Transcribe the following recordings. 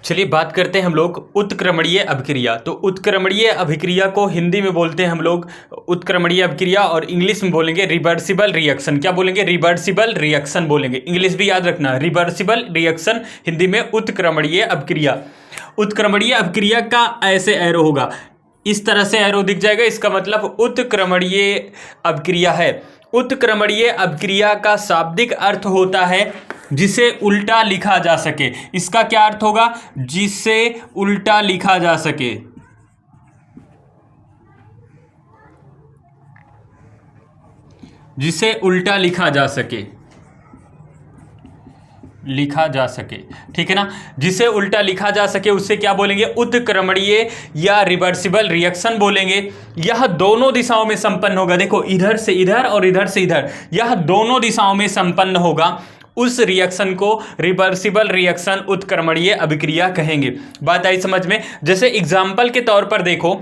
चलिए बात करते हैं हम लोग उत्क्रमणीय अभिक्रिया। तो उत्क्रमणीय अभिक्रिया को हिंदी में बोलते हैं हम लोग उत्क्रमणीय अभिक्रिया, और इंग्लिश में बोलेंगे रिवर्सिबल रिएक्शन। क्या बोलेंगे? रिवर्सिबल रिएक्शन बोलेंगे। इंग्लिश भी याद रखना, रिवर्सिबल रिएक्शन, हिंदी में उत्क्रमणीय अभिक्रिया। उत्क्रमणीय अभिक्रिया का ऐसे एरो होगा, इस तरह से एरो दिख जाएगा, इसका मतलब उत्क्रमणीय अभिक्रिया है। उत्क्रमणीय अभिक्रिया का शाब्दिक अर्थ होता है जिसे उल्टा लिखा जा सके। इसका क्या अर्थ होगा? जिसे उल्टा लिखा जा सके। जिसे उल्टा लिखा जा सके, लिखा जा सके, ठीक है ना। जिसे उल्टा लिखा जा सके उससे क्या बोलेंगे? उत्क्रमणीय या रिवर्सिबल रिएक्शन बोलेंगे। यह दोनों दिशाओं में संपन्न होगा। देखो, इधर से इधर और इधर से इधर, यह दोनों दिशाओं में संपन्न होगा। उस रिएक्शन को रिवर्सिबल रिएक्शन, उत्क्रमणीय अभिक्रिया कहेंगे। बात आई समझ में? जैसे एग्जाम्पल के तौर पर देखो,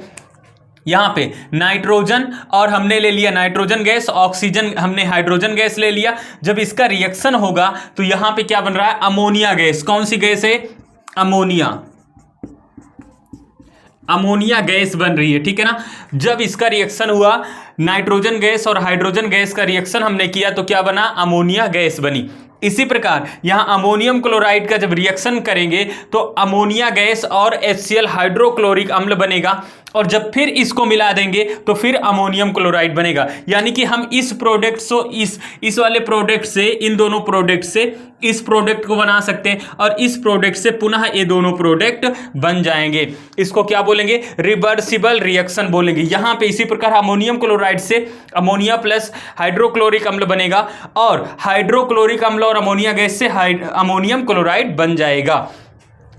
यहाँ पे नाइट्रोजन और हमने ले लिया नाइट्रोजन गैस, ऑक्सीजन हमने हाइड्रोजन गैस ले लिया। जब इसका रिएक्शन होगा तो यहाँ पे क्या बन रहा है? Ammonia gas. कौन सी गैस है? अमोनिया। अमोनिया गैस बन रही है, ठीक है ना। जब इसका रिएक्शन हुआ, नाइट्रोजन गैस और हाइड्रोजन गैस का रिएक्शन हमने किया तो क्या बना? अमोनिया गैस बनी। इसी प्रकार यहां अमोनियम क्लोराइड का जब रिएक्शन करेंगे तो अमोनिया गैस और HCl हाइड्रोक्लोरिक अम्ल बनेगा, और जब फिर इसको मिला देंगे तो फिर अमोनियम क्लोराइड बनेगा। यानी कि हम इस प्रोडक्ट से इस वाले प्रोडक्ट से, इन दोनों प्रोडक्ट से इस प्रोडक्ट को बना सकते हैं, और इस प्रोडक्ट से पुनः ये दोनों प्रोडक्ट बन जाएंगे। इसको क्या बोलेंगे? रिवर्सिबल रिएक्शन बोलेंगे। यहां पे इसी प्रकार अमोनियम क्लोराइड से अमोनिया प्लस हाइड्रोक्लोरिक अम्ल बनेगा, और हाइड्रोक्लोरिक अम्ल और अमोनिया गैस से अमोनियम क्लोराइड बन जाएगा।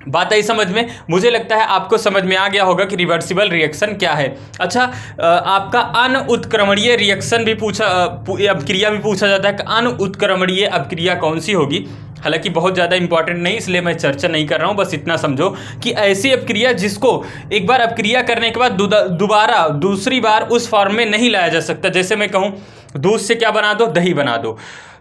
बात आई समझ में? मुझे लगता है आपको समझ में आ गया होगा कि रिवर्सिबल रिएक्शन क्या है। अच्छा, आपका अनउत्क्रमणीय रिएक्शन भी अभिक्रिया भी पूछा जाता है कि अनउत्क्रमणीय अभिक्रिया कौन सी होगी। हालांकि बहुत ज़्यादा इंपॉर्टेंट नहीं, इसलिए मैं चर्चा नहीं कर रहा हूं। बस इतना समझो कि ऐसी अभिक्रिया जिसको एक बार अभिक्रिया करने के बाद दोबारा दूसरी बार उस फॉर्म में नहीं लाया जा सकता। जैसे मैं कहूँ दूध से क्या बना दो? दही बना दो।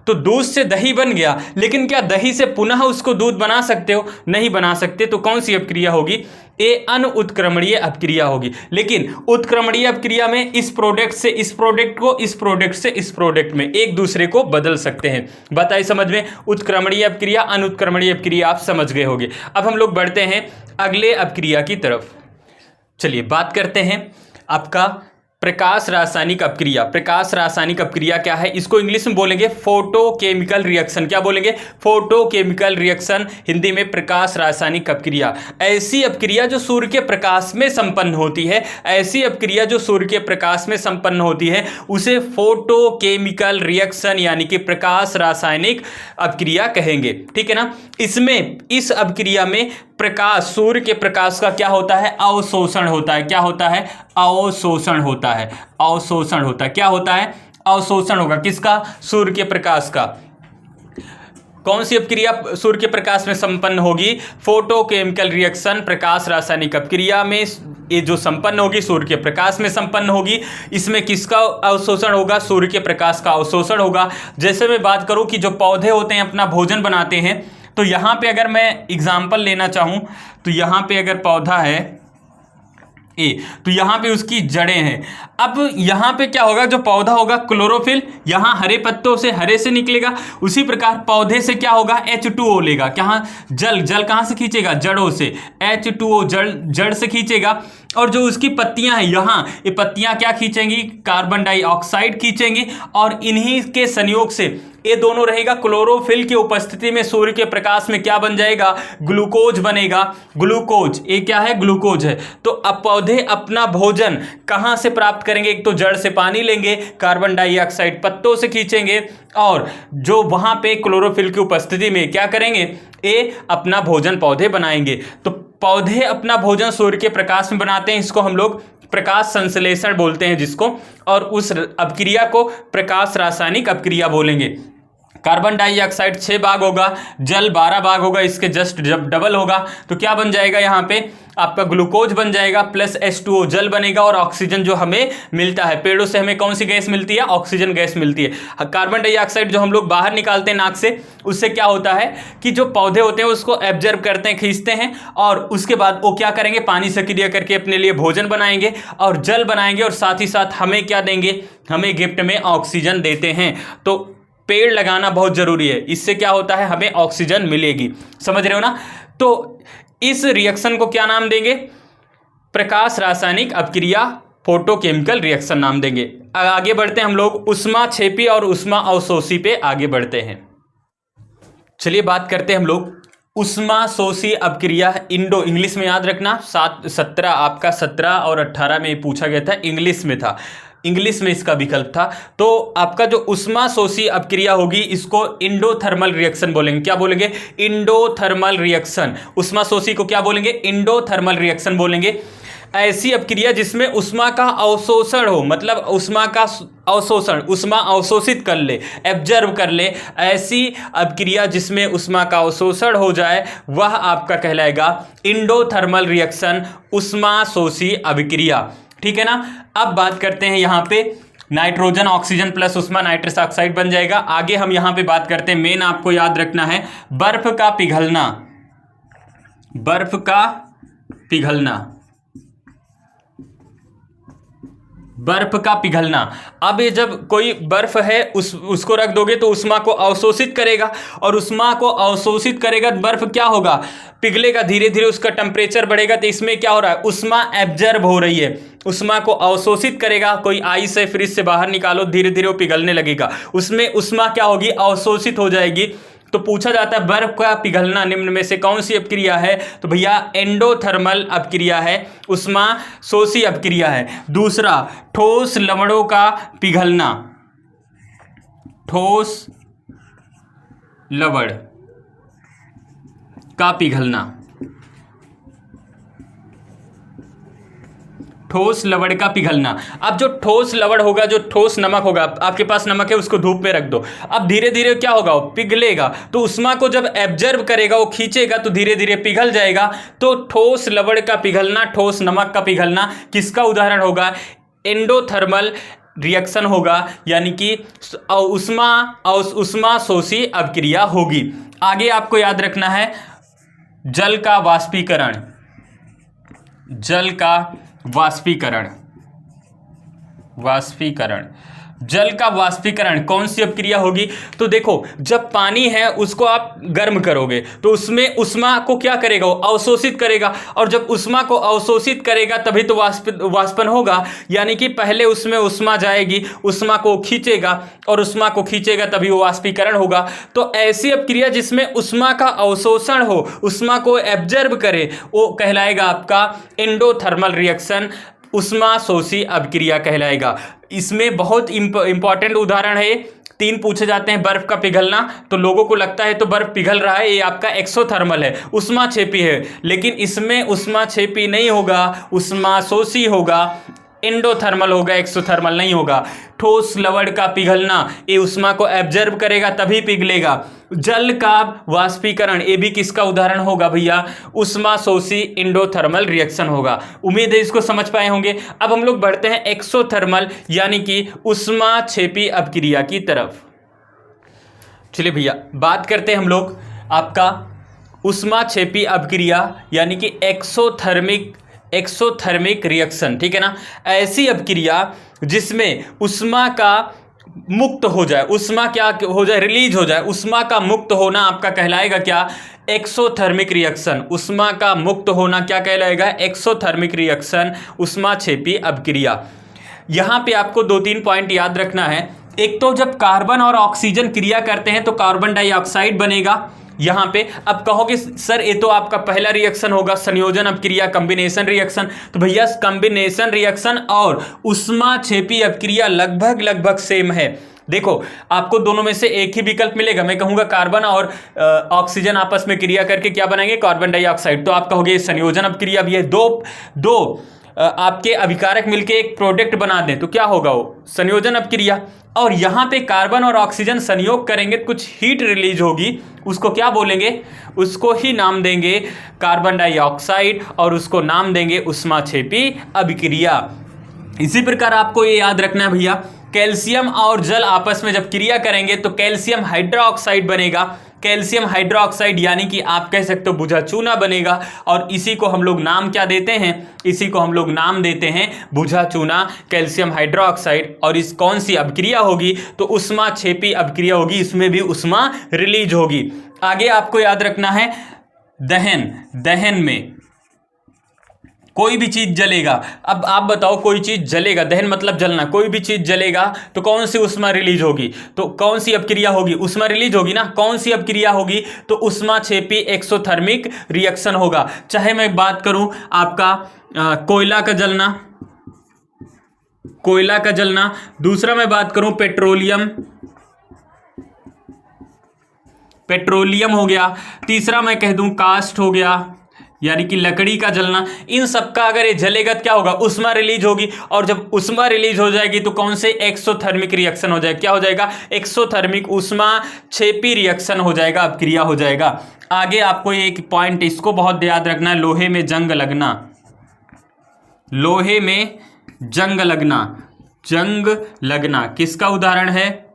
तो दूध से दही बन गया, लेकिन क्या दही से पुनः उसको दूध बना सकते हो? नहीं बना सकते। तो कौन सी अभिक्रिया होगी? ये अनउत्क्रमणीय अभिक्रिया होगी। लेकिन उत्क्रमणीय अभिक्रिया में इस प्रोडक्ट से इस प्रोडक्ट को, इस प्रोडक्ट से इस प्रोडक्ट में एक दूसरे को बदल सकते हैं। बताइए समझ में? उत्क्रमणीय अभिक्रिया, अनउत्क्रमणीय अभिक्रिया आप समझ गए होंगे। अब हम लोग बढ़ते हैं अगले अभिक्रिया की तरफ। चलिए बात करते हैं आपका प्रकाश रासायनिक अभिक्रिया। प्रकाश रासायनिक अभिक्रिया क्या है? इसको इंग्लिश में बोलेंगे फोटोकेमिकल रिएक्शन। क्या बोलेंगे? फोटोकेमिकल रिएक्शन, हिंदी में प्रकाश रासायनिक अभिक्रिया। ऐसी अभिक्रिया जो सूर्य के प्रकाश में संपन्न होती है, ऐसी अभिक्रिया जो सूर्य के प्रकाश में संपन्न होती है, उसे फोटोकेमिकल रिएक्शन यानी कि प्रकाश रासायनिक अभिक्रिया कहेंगे, ठीक है ना। इसमें, इस अभिक्रिया में प्रकाश, सूर्य के प्रकाश का क्या होता है? अवशोषण होता है। क्या होता है? अवशोषण होता है। अवशोषण होता है। क्या होता है? अवशोषण होगा। किसका? सूर्य के प्रकाश का। कौन सी अभिक्रिया सूर्य के प्रकाश में संपन्न होगी? फोटोकेमिकल रिएक्शन, प्रकाश रासायनिक अभिक्रिया में ये जो संपन्न होगी सूर्य के प्रकाश में संपन्न होगी। इसमें किसका अवशोषण होगा? सूर्य के प्रकाश का अवशोषण होगा। जैसे मैं बात करूं कि जो पौधे होते हैं अपना भोजन बनाते हैं, तो यहाँ पे अगर मैं एग्जाम्पल लेना चाहूँ तो यहाँ पे अगर पौधा है ए, तो यहाँ पे उसकी जड़ें हैं। अब यहाँ पे क्या होगा? जो पौधा होगा क्लोरोफिल, यहाँ हरे पत्तों से, हरे से निकलेगा। उसी प्रकार पौधे से क्या होगा? H2O लेगा। कहाँ? जल कहाँ से खींचेगा? जड़ों से। H2O जड़ से खींचेगा। और जो उसकी पत्तियां हैं, यहाँ ये पत्तियां क्या खींचेंगी? कार्बन डाइऑक्साइड खींचेंगी, और इन्हीं के संयोग से ये दोनों रहेगा। क्लोरोफिल की उपस्थिति में सूर्य के प्रकाश में क्या बन जाएगा? ग्लूकोज बनेगा। ग्लूकोज, ये क्या है? ग्लूकोज है। तो अब पौधे अपना भोजन कहाँ से प्राप्त करेंगे? एक तो जड़ से पानी लेंगे, कार्बन डाइऑक्साइड पत्तों से खींचेंगे, और जो वहां पे क्लोरोफिल की उपस्थिति में क्या करेंगे? ये अपना भोजन पौधे बनाएंगे। तो पौधे अपना भोजन सूर्य के प्रकाश में बनाते हैं। इसको हम लोग प्रकाश संश्लेषण बोलते हैं जिसको, और उस अभिक्रिया को प्रकाश रासायनिक अभिक्रिया बोलेंगे। कार्बन डाइऑक्साइड 6 भाग होगा, जल 12 भाग होगा, इसके जस्ट जब डबल होगा तो क्या बन जाएगा यहाँ पे आपका ग्लूकोज बन जाएगा प्लस H2O जल बनेगा और ऑक्सीजन जो हमें मिलता है। पेड़ों से हमें कौन सी गैस मिलती है? ऑक्सीजन गैस मिलती है। कार्बन डाइऑक्साइड जो हम लोग बाहर निकालते हैं नाक से, उससे क्या होता है कि जो पौधे होते हैं उसको एब्जर्व करते हैं, खींचते हैं और उसके बाद वो क्या करेंगे? पानी से क्रिया करके अपने लिए भोजन बनाएंगे और जल बनाएंगे और साथ ही साथ हमें क्या देंगे? हमें गिफ्ट में ऑक्सीजन देते हैं। तो पेड़ लगाना बहुत जरूरी है, इससे क्या होता है? हमें ऑक्सीजन मिलेगी। समझ रहे हो ना? तो इस रिएक्शन को क्या नाम देंगे? प्रकाश रासायनिक अपक्रिया, फोटोकेमिकल रिएक्शन नाम देंगे। आगे बढ़ते हैं हम लोग ऊष्माक्षेपी और ऊष्मा अवशोषी पे आगे बढ़ते हैं। चलिए बात करते हैं हम लोग ऊष्माशोषी अपक्रिया। इंग्लिश में याद रखना 17 आपका 17 और 18 में पूछा गया था, इंग्लिश में था, इंग्लिश में इसका विकल्प था। तो आपका जो ऊष्माशोषी अपक्रिया होगी इसको इंडोथर्मल रिएक्शन बोलेंगे। क्या बोलेंगे? इंडोथर्मल रिएक्शन। ऊष्माशोषी को क्या बोलेंगे? इंडोथर्मल रिएक्शन बोलेंगे। ऐसी अपक्रिया जिसमें ऊष्मा का अवशोषण हो, मतलब ऊष्मा का अवशोषण, ऊष्मा अवशोषित कर ले, एब्जर्व कर ले, ऐसी अपक्रिया जिसमें ऊष्मा का अवशोषण हो जाए वह आपका कहलाएगा इंडोथर्मल रिएक्शन, ऊष्माशोषी अपक्रिया। ठीक है ना? अब बात करते हैं यहाँ पे नाइट्रोजन ऑक्सीजन प्लस ऊष्मा नाइट्रस ऑक्साइड बन जाएगा। आगे हम यहाँ पे बात करते हैं, मेन आपको याद रखना है बर्फ का पिघलना, बर्फ का पिघलना, बर्फ का पिघलना। अब ये जब कोई बर्फ है उसको रख दोगे तो ऊष्मा को अवशोषित करेगा और ऊष्मा को अवशोषित करेगा तो बर्फ क्या होगा? पिघलेगा, धीरे धीरे उसका टेम्परेचर बढ़ेगा। तो इसमें क्या हो रहा है? ऊष्मा एब्जर्ब हो रही है, ऊष्मा को अवशोषित करेगा। कोई आइस है, फ्रिज से बाहर निकालो, धीरे धीरे वो पिघलने लगेगा, उसमें ऊष्मा क्या होगी? अवशोषित हो जाएगी। तो पूछा जाता है बर्फ का पिघलना निम्न में से कौन सी अपक्रिया है? तो भैया एंडोथर्मल अपक्रिया है, ऊष्माशोषी अपक्रिया है। दूसरा ठोस लवणों का पिघलना, ठोस लवण का पिघलना, ठोस लवण का पिघलना। अब जो ठोस लवण होगा, जो ठोस नमक होगा, आपके पास नमक है उसको धूप में रख दो, अब धीरे धीरे क्या होगा? वो पिघलेगा। तो ऊष्मा को जब एब्जर्व करेगा, वो खींचेगा तो धीरे धीरे पिघल जाएगा। तो ठोस लवण का पिघलना, ठोस नमक का पिघलना किसका उदाहरण होगा? एंडोथर्मल रिएक्शन होगा, यानी कि ऊष्माशोषी अपक्रिया होगी। आगे आपको याद रखना है जल का वाष्पीकरण, जल का वाष्पीकरण, वाष्पीकरण, जल का वाष्पीकरण कौन सी अपक्रिया होगी? तो देखो जब पानी है उसको आप गर्म करोगे तो उसमें ऊष्मा को क्या करेगा? वो अवशोषित करेगा, और जब ऊष्मा को अवशोषित करेगा तभी तो वाष्पन होगा, यानी कि पहले उसमें ऊष्मा जाएगी, ऊष्मा को खींचेगा और ऊष्मा को खींचेगा तभी वो वाष्पीकरण होगा। तो ऐसी अपक्रिया जिसमें ऊष्मा का अवशोषण हो, ऊष्मा को एब्जर्व करे, वो कहलाएगा आपका एंडोथर्मल रिएक्शन, ऊष्माशोषी अपक्रिया कहलाएगा। इसमें बहुत इंपॉर्टेंट उदाहरण है, 3 पूछे जाते हैं। बर्फ का पिघलना, तो लोगों को लगता है तो बर्फ पिघल रहा है, ये आपका एक्सोथर्मल है, ऊष्माक्षेपी है, लेकिन इसमें ऊष्माक्षेपी नहीं होगा, ऊष्माशोषी होगा, एंडोथर्मल होगा, एक्सोथर्मल नहीं होगा। ठोस लवण का पिघलना, ये ऊष्मा को एब्जर्व करेगा तभी पिघलेगा। जल का वाष्पीकरण, ये भी किसका उदाहरण होगा भैया? ऊष्माशोषी एंडोथर्मल रिएक्शन होगा। उम्मीद है इसको समझ पाए होंगे। अब हम लोग बढ़ते हैं एक्सोथर्मल यानी कि ऊष्माक्षेपी अपक्रिया की तरफ। चलिए भैया बात करते हैं हम लोग आपका ऊष्माक्षेपी अपक्रिया यानी कि एक्सोथर्मिक रिएक्शन। ठीक है ना? ऐसी अपक्रिया जिसमें ऊष्मा का मुक्त हो जाए, ऊष्मा क्या हो जाए? रिलीज हो जाए। ऊष्मा का मुक्त होना आपका कहलाएगा क्या? Exothermic reaction. ऊष्मा का मुक्त होना क्या कहलाएगा? एक्सोथर्मिक रिएक्शन, ऊष्माक्षेपी अपक्रिया। यहाँ पे आपको 2-3 पॉइंट याद रखना है। एक तो जब कार्बन और ऑक्सीजन क्रिया करते हैं तो कार्बन डाइऑक्साइड बनेगा यहाँ पे। अब कहोगे सर ये तो आपका पहला रिएक्शन होगा, संयोजन अपक्रिया, कॉम्बिनेशन रिएक्शन। तो भैया कॉम्बिनेशन रिएक्शन और ऊष्माक्षेपी अपक्रिया लगभग सेम है। देखो आपको दोनों में से एक ही विकल्प मिलेगा। मैं कहूँगा कार्बन और ऑक्सीजन आपस में क्रिया करके क्या बनाएंगे? Carbon dioxide. तो आप कहोगे संयोजन अपक्रिया भी है। दो आपके अभिकारक मिलके एक प्रोडक्ट बना दें तो क्या होगा, वो संयोजन अपक्रिया। और यहाँ पे कार्बन और ऑक्सीजन संयोग करेंगे तो कुछ हीट रिलीज होगी, उसको क्या बोलेंगे, उसको ही नाम देंगे कार्बन डाइऑक्साइड और उसको नाम देंगे ऊष्माक्षेपी अभिक्रिया। इसी प्रकार आपको ये याद रखना है भैया, कैल्शियम और जल आपस में जब क्रिया करेंगे तो कैल्शियम हाइड्रोक्साइड बनेगा। कैल्शियम हाइड्रोक्साइड यानी कि आप कह सकते हो बुझा चूना बनेगा, और इसी को हम लोग नाम क्या देते हैं, इसी को हम लोग नाम देते हैं बुझा चूना कैल्शियम हाइड्रोक्साइड। और इस कौन सी अभिक्रिया होगी, तो ऊष्माक्षेपी अभिक्रिया होगी, इसमें भी ऊष्मा रिलीज होगी। आगे आपको याद रखना है दहन, दहन में कोई भी चीज जलेगा। अब आप बताओ, कोई चीज जलेगा, दहन मतलब जलना, कोई भी चीज जलेगा तो कौन सी ऊष्मा रिलीज होगी, तो कौन सी अपक्रिया होगी, ऊष्मा रिलीज होगी ना। कौन सी अपक्रिया होगी, तो ऊष्माक्षेपी एक्सोथर्मिक रिएक्शन होगा। चाहे मैं बात करूं आपका कोयला का जलना, कोयला का जलना, दूसरा मैं बात करूं पेट्रोलियम, पेट्रोलियम हो गया, तीसरा मैं कह दूं कास्ट हो गया यानी कि लकड़ी का जलना। इन सबका अगर ये जलेगा तो क्या होगा, ऊष्मा रिलीज होगी, और जब ऊष्मा रिलीज हो जाएगी तो कौन से एक्सोथर्मिक रिएक्शन हो जाएगा, क्या हो जाएगा, एक्सोथर्मिक ऊष्माक्षेपी रिएक्शन हो जाएगा, अपक्रिया हो जाएगा। आगे आपको एक पॉइंट इसको बहुत याद रखना है, लोहे में जंग लगना, लोहे में जंग लगना, जंग लगना किसका उदाहरण है,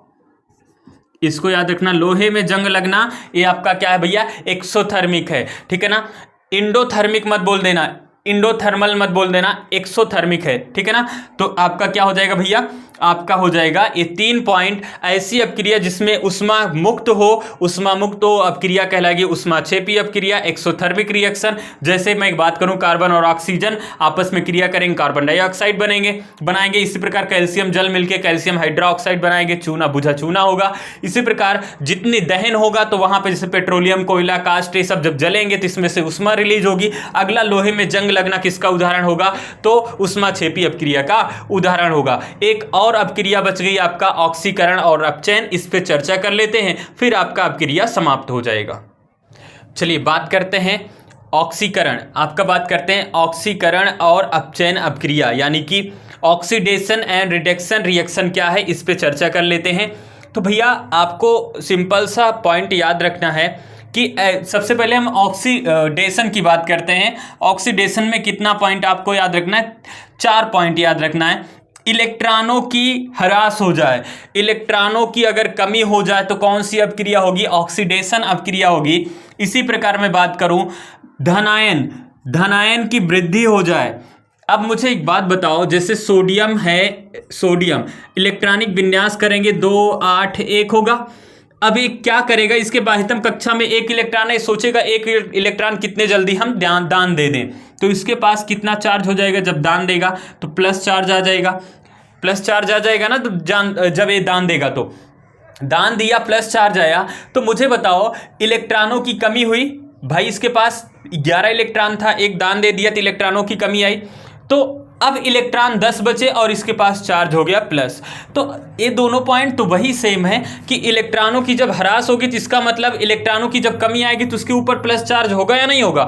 इसको याद रखना, लोहे में जंग लगना ये आपका क्या है भैया, एक्सोथर्मिक है, ठीक है ना। इंडोथर्मिक मत बोल देना, इंडोथर्मल मत बोल देना, एक्सोथर्मिक है, ठीक है ना। तो आपका क्या हो जाएगा भैया, आपका हो जाएगा ये 3 पॉइंट, ऐसी अपक्रिया जिसमें उष्मा मुक्त हो, उष्मा मुक्त हो अपक्रिया कहलाएगी ऊष्माक्षेपी अपक्रिया, एक्सोथर्मिक रिएक्शन। जैसे मैं एक बात करूं, कार्बन और ऑक्सीजन आपस में क्रिया करेंगे, कार्बन डाइऑक्साइड बनाएंगे। इसी प्रकार कैल्शियम जल मिलकर कैल्शियम हाइड्रोक्साइड बनाएंगे, चूना बुझा चूना होगा। इसी प्रकार जितनी दहन होगा तो वहां पर जैसे पेट्रोलियम, कोयला, कास्ट ये सब जब जलेंगे तो इसमें से उष्मा रिलीज होगी। अगला लोहे में जंग लगना किसका उदाहरण होगा, तो ऊष्माक्षेपी अपक्रिया का उदाहरण होगा। एक और अपक्रिया बच गई आपका ऑक्सीकरण और अपचयन, इस पे चर्चा कर लेते हैं, फिर आपका अपक्रिया समाप्त हो जाएगा। चलिए बात करते हैं ऑक्सीकरण, आपका बात करते हैं ऑक्सीकरण और अपचयन अपक्रिया, यानी कि ऑक्सीडेशन एंड रिडक्शन रिएक्शन क्या है, इस पे चर्चा कर लेते हैं। तो भैया आपको सिंपल सा पॉइंट याद रखना है कि सबसे पहले हम ऑक्सीडेशन की बात करते हैं। ऑक्सीडेशन में कितना पॉइंट आपको याद रखना है, 4 पॉइंट याद रखना है। इलेक्ट्रॉनों की ह्रास हो जाए, इलेक्ट्रॉनों की अगर कमी हो जाए तो कौन सी अपक्रिया होगी, ऑक्सीडेशन अपक्रिया होगी। इसी प्रकार मैं बात करूं धनायन, धनायन की वृद्धि हो जाए। अब मुझे एक बात बताओ, जैसे सोडियम है, सोडियम इलेक्ट्रॉनिक विन्यास करेंगे 2 8 1 होगा। अब ये क्या करेगा, इसके बाह्यतम कक्षा में एक इलेक्ट्रॉन है, सोचेगा एक इलेक्ट्रॉन कितने जल्दी हम दान दे दें, तो इसके पास कितना चार्ज हो जाएगा, जब दान देगा तो प्लस चार्ज आ जाएगा, प्लस चार्ज आ जाएगा ना। तो जब ये दान देगा तो दान दिया, प्लस चार्ज आया, तो मुझे बताओ इलेक्ट्रॉनों की कमी हुई, भाई इसके पास 11 इलेक्ट्रॉन था, एक दान दे दिया तो इलेक्ट्रॉनों की कमी आई, तो अब इलेक्ट्रॉन 10 बचे और इसके पास चार्ज हो गया प्लस। तो ये दोनों पॉइंट तो वही सेम है कि इलेक्ट्रॉनों की जब ह्रास होगी तो इसका मतलब इलेक्ट्रॉनों की जब कमी आएगी तो उसके ऊपर प्लस चार्ज होगा या नहीं होगा,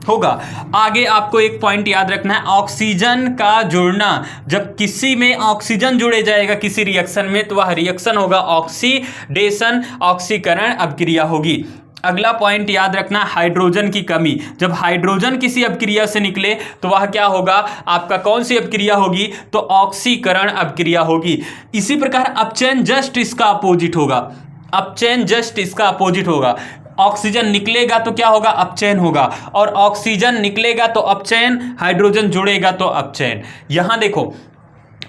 होगा। आगे आपको एक पॉइंट याद रखना है, ऑक्सीजन का जुड़ना, जब किसी में ऑक्सीजन जुड़े जाएगा किसी रिएक्शन में तो वह रिएक्शन होगा ऑक्सीडेशन, ऑक्सीकरण अपक्रिया होगी। अगला पॉइंट याद रखना, हाइड्रोजन की कमी, जब हाइड्रोजन किसी अपक्रिया से निकले तो वह क्या होगा, आपका कौन सी अपक्रिया होगी, तो ऑक्सीकरण अपक्रिया होगी। इसी प्रकार अपचयन जस्ट इसका अपोजिट होगा, अपचयन जस्ट इसका अपोजिट होगा। ऑक्सीजन निकलेगा तो क्या होगा, अपचयन होगा, और ऑक्सीजन निकलेगा तो अपचयन, हाइड्रोजन जुड़ेगा तो अपचयन। यहां देखो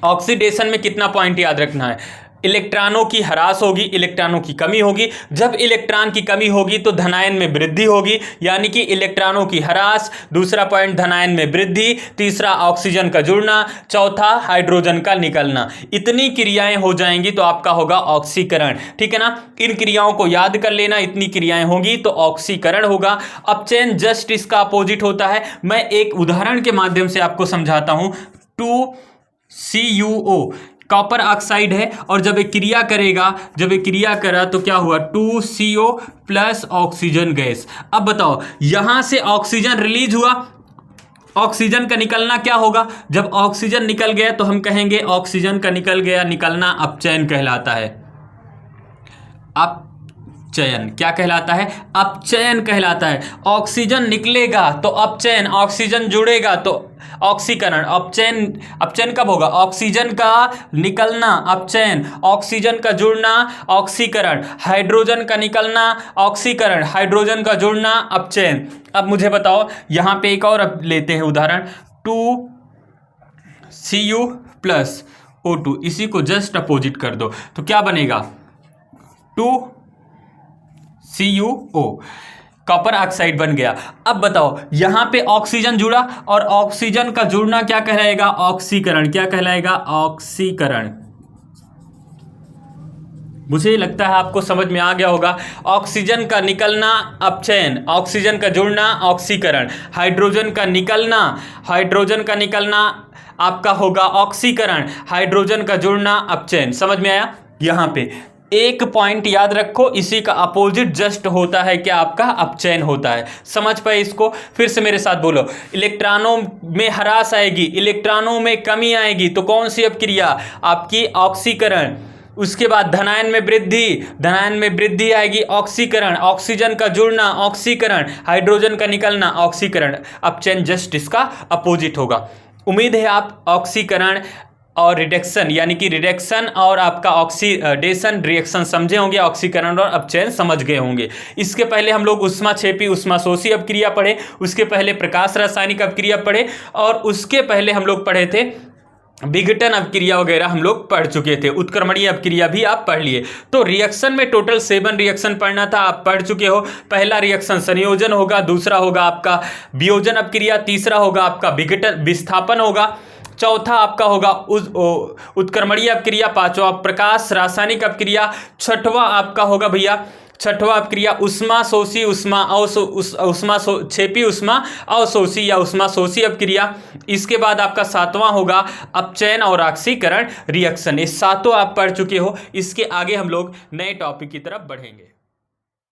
ऑक्सीडेशन में कितना पॉइंट याद रखना है, इलेक्ट्रॉनों की ह्रास होगी, इलेक्ट्रॉनों की कमी होगी। जब इलेक्ट्रॉन की कमी होगी तो धनायन में वृद्धि होगी, यानी कि इलेक्ट्रॉनों की ह्रास, दूसरा पॉइंट धनायन में वृद्धि, तीसरा ऑक्सीजन का जुड़ना, चौथा हाइड्रोजन का निकलना। इतनी क्रियाएं हो जाएंगी तो आपका होगा ऑक्सीकरण, ठीक है ना। इन क्रियाओं को याद कर लेना, इतनी क्रियाएं होंगी तो ऑक्सीकरण होगा। अपचयन जस्ट इसका अपोजिट होता है। मैं एक उदाहरण के माध्यम से आपको समझाता हूं। 2CuO कॉपर ऑक्साइड है, और जब एक क्रिया करेगा, जब एक क्रिया करा तो क्या हुआ, 2CO प्लस ऑक्सीजन गैस। अब बताओ यहां से ऑक्सीजन रिलीज हुआ, ऑक्सीजन का निकलना क्या होगा? जब ऑक्सीजन निकल गया तो हम कहेंगे ऑक्सीजन का निकल गया, निकलना अपचयन कहलाता है। अपचयन क्या कहलाता है? अपचयन कहलाता है। ऑक्सीजन निकलेगा तो अपचयन, ऑक्सीजन जुड़ेगा तो ऑक्सीकरण। अपचयन कब होगा? ऑक्सीजन का निकलना अपचयन, ऑक्सीजन का जुड़ना ऑक्सीकरण, हाइड्रोजन का निकलना ऑक्सीकरण, हाइड्रोजन का जुड़ना अपचयन। अब मुझे बताओ, यहां पे एक और अब लेते हैं उदाहरण, 2Cu प्लस O2, इसी को जस्ट अपोजिट कर दो तो क्या बनेगा? 2CuO, कॉपर ऑक्साइड बन गया। अब बताओ, यहां पे ऑक्सीजन जुड़ा और ऑक्सीजन का जुड़ना क्या कहलाएगा? ऑक्सीकरण। क्या कहलाएगा? ऑक्सीकरण। मुझे लगता है आपको समझ में आ गया होगा। ऑक्सीजन का निकलना अपचयन, ऑक्सीजन का जुड़ना ऑक्सीकरण, हाइड्रोजन का निकलना आपका होगा ऑक्सीकरण, हाइड्रोजन का जुड़ना अपचयन। समझ में आया? यहां पे एक पॉइंट याद रखो, इसी का अपोजिट जस्ट होता है क्या? आपका अपचयन होता है। समझ पाए इसको? फिर से मेरे साथ बोलो, इलेक्ट्रॉनों में ह्रास आएगी, इलेक्ट्रॉनों में कमी आएगी तो कौन सी अपक्रिया? आपकी ऑक्सीकरण। उसके बाद धनायन में वृद्धि आएगी ऑक्सीकरण, ऑक्सीजन का जुड़ना ऑक्सीकरण, हाइड्रोजन का निकलना ऑक्सीकरण। अपचयन जस्ट इसका अपोजिट होगा। उम्मीद है आप ऑक्सीकरण और रिडक्शन यानी कि रिडक्शन और आपका ऑक्सीडेशन रिएक्शन समझे होंगे, ऑक्सीकरण और अपचयन समझ गए होंगे। इसके पहले हम लोग ऊष्माक्षेपी ऊष्माशोषी अपक्रिया पढ़े, उसके पहले प्रकाश रासायनिक अपक्रिया पढ़े और उसके पहले हम लोग पढ़े थे विघटन अपक्रिया वगैरह हम लोग पढ़ चुके थे। उत्क्रमणीय अपक्रिया भी आप पढ़ लिए। तो रिएक्शन में टोटल 7 रिएक्शन पढ़ना था, आप पढ़ चुके हो। पहला रिएक्शन संयोजन होगा, दूसरा होगा आपका वियोजन अपक्रिया, तीसरा होगा आपका विस्थापन होगा, चौथा आपका होगा उत्क्रमणीय अपक्रिया, पांचवा प्रकाश रासायनिक अपक्रिया, छठवां आपका होगा भैया छठवां अपक्रिया ऊष्माशोषी ऊष्माक्षेपी ऊष्मा अवशोषी या ऊष्माशोषी अपक्रिया। इसके बाद आपका सातवां होगा अपचयन और ऑक्सीकरण रिएक्शन। ये सातों आप पढ़ चुके हो। इसके आगे हम लोग नए टॉपिक की तरफ बढ़ेंगे।